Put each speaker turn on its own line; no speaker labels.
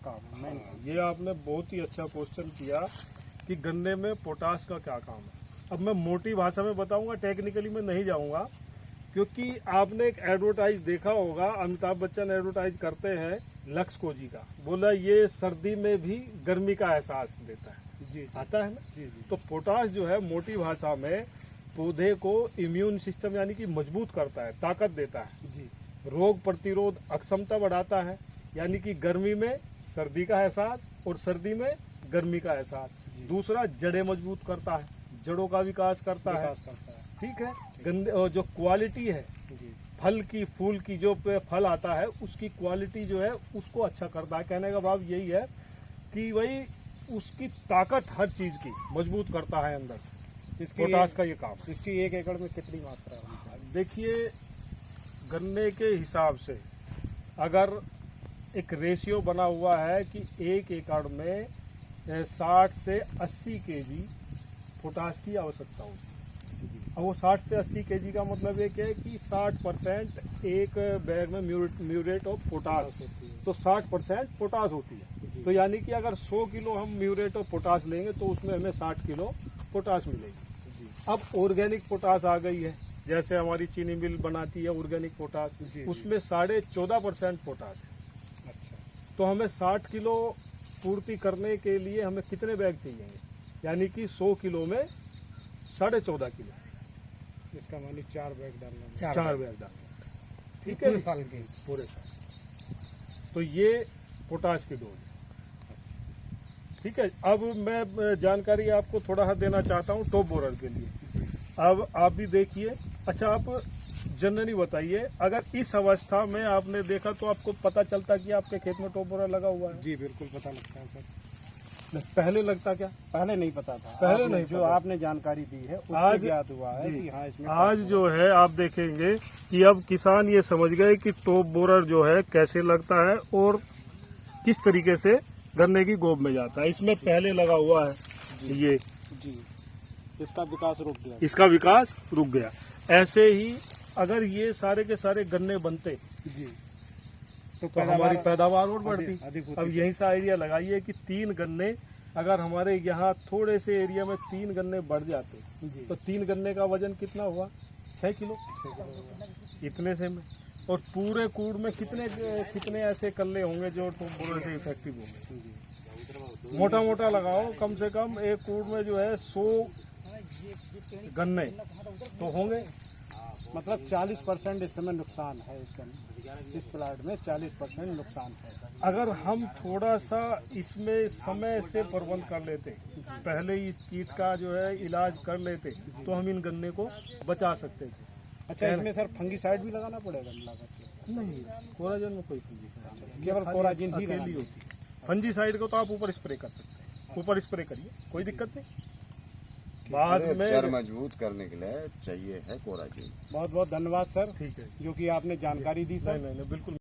काम है।
ये आपने बहुत ही अच्छा क्वेश्चन किया कि गन्ने में पोटाश का क्या काम है। अब मैं मोटी भाषा में बताऊंगा, टेक्निकली में नहीं जाऊंगा, क्योंकि आपने एक एडवर्टाइज देखा होगा, अमिताभ बच्चन एडवर्टाइज करते हैं लक्स कोजी का, बोला ये सर्दी में भी गर्मी का एहसास देता है।
जी
आता है ना।
जी जी।
तो पोटाश जो है मोटी भाषा में पौधे को इम्यून सिस्टम यानी कि मजबूत करता है, ताकत देता है
जी
रोग प्रतिरोध अक्षमता बढ़ाता है, यानी कि गर्मी में सर्दी का एहसास और सर्दी में गर्मी का एहसास। दूसरा, जड़ें मजबूत करता है, जड़ों का विकास करता है। ठीक है। गंदे और जो क्वालिटी है
जी
फल की, फूल की, जो फल आता है उसकी क्वालिटी जो है उसको अच्छा करता है। कहने का भाव यही है कि भाई उसकी ताकत हर चीज की मजबूत करता है अंदर से। पोटाश का ये काम।
इसकी 1 एकड़ में कितनी मात्रा है?
देखिए, गन्ने के हिसाब से अगर एक रेशियो बना हुआ है कि 1 एकड़ में 60 से 80 केजी पोटाश की आवश्यकता होती है। अब वो 60 से 80 केजी का मतलब ये क्या है कि 60% एक बैग में म्यूरेट ऑफ पोटाश होती है, तो 60% पोटाश होती है। तो यानी कि अगर 100 किलो हम म्यूरेट ऑफ पोटाश लेंगे तो उसमें हमें 60 किलो पोटाश मिलेगी। अब ऑर्गेनिक पोटाश आ गई है, जैसे हमारी चीनी मिल बनाती है ऑर्गेनिक पोटाश, उसमें 14.5% पोटाश है।
अच्छा,
तो हमें 60 किलो पूर्ति करने के लिए हमें कितने बैग चाहिए, यानी कि 100 किलो में 14.5 किलो,
इसका मानी 4 बैग डालना।
4 बैग डालना। ठीक है,
पूरे साल के?
पूरे साल। तो ये पोटाश की डोज है। ठीक है। अब मैं जानकारी आपको थोड़ा सा देना चाहता हूँ टॉप बोरर के लिए। अब आप भी देखिए। अच्छा, आप जनरली बताइए, अगर इस अवस्था में आपने देखा तो आपको पता चलता कि आपके खेत में टॉप बोरर लगा हुआ है?
जी बिल्कुल पता लगता है सर।
पहले लगता क्या?
पहले नहीं पता था।
पहले नहीं
जो
पता।
आपने जानकारी दी है उससे
आज
ज्ञात हुआ है
जी,
कि हाँ इसमें
आज जो है आप देखेंगे कि अब किसान ये समझ गए कि टॉप बोरर जो है कैसे लगता है और किस तरीके से गन्ने की गोब में जाता है। इसमें पहले लगा हुआ है ये,
जी, इसका विकास रुक गया।
इसका विकास रुक गया। ऐसे ही अगर ये सारे के सारे गन्ने बनते
जी
तो हमारी पैदावार और बढ़ती।
अधिक होती।
अब यहीं से आइडिया लगाइए कि 3 गन्ने अगर हमारे यहाँ थोड़े से एरिया में 3 गन्ने बढ़ जाते
जी
तो 3 गन्ने का वजन कितना हुआ? 6 किलो। इतने से में और पूरे कूड़ में कितने ऐसे कल्ले होंगे जो टॉप बोरर से इफेक्टिव होंगे? मोटा मोटा लगाओ, कम से कम एक कूड़ में जो है 100 गन्ने तो होंगे।
मतलब 40% इस समय नुकसान है इसका। इस प्लाट में 40% नुकसान है।
अगर हम थोड़ा सा इसमें समय से प्रबंध कर लेते, पहले ही इस कीट का जो है इलाज कर लेते, तो हम इन गन्ने को बचा सकते थे।
अच्छा, इसमें सर फंगीसाइड भी लगाना पड़ेगा मिला करके?
नहीं, कोराजन में कोई फंजीसाइड
केवल कोराजिन ही
अकेली होती है। फंजीसाइड को तो आप ऊपर स्प्रे कर सकते हैं, ऊपर स्प्रे करिए, कोई दिक्कत नहीं। बाद में
जड़ मजबूत करने के लिए चाहिए है कोराजिन।
बहुत बहुत धन्यवाद सर।
ठीक है,
जो कि आपने जानकारी दी सर।
नहीं बिल्कुल।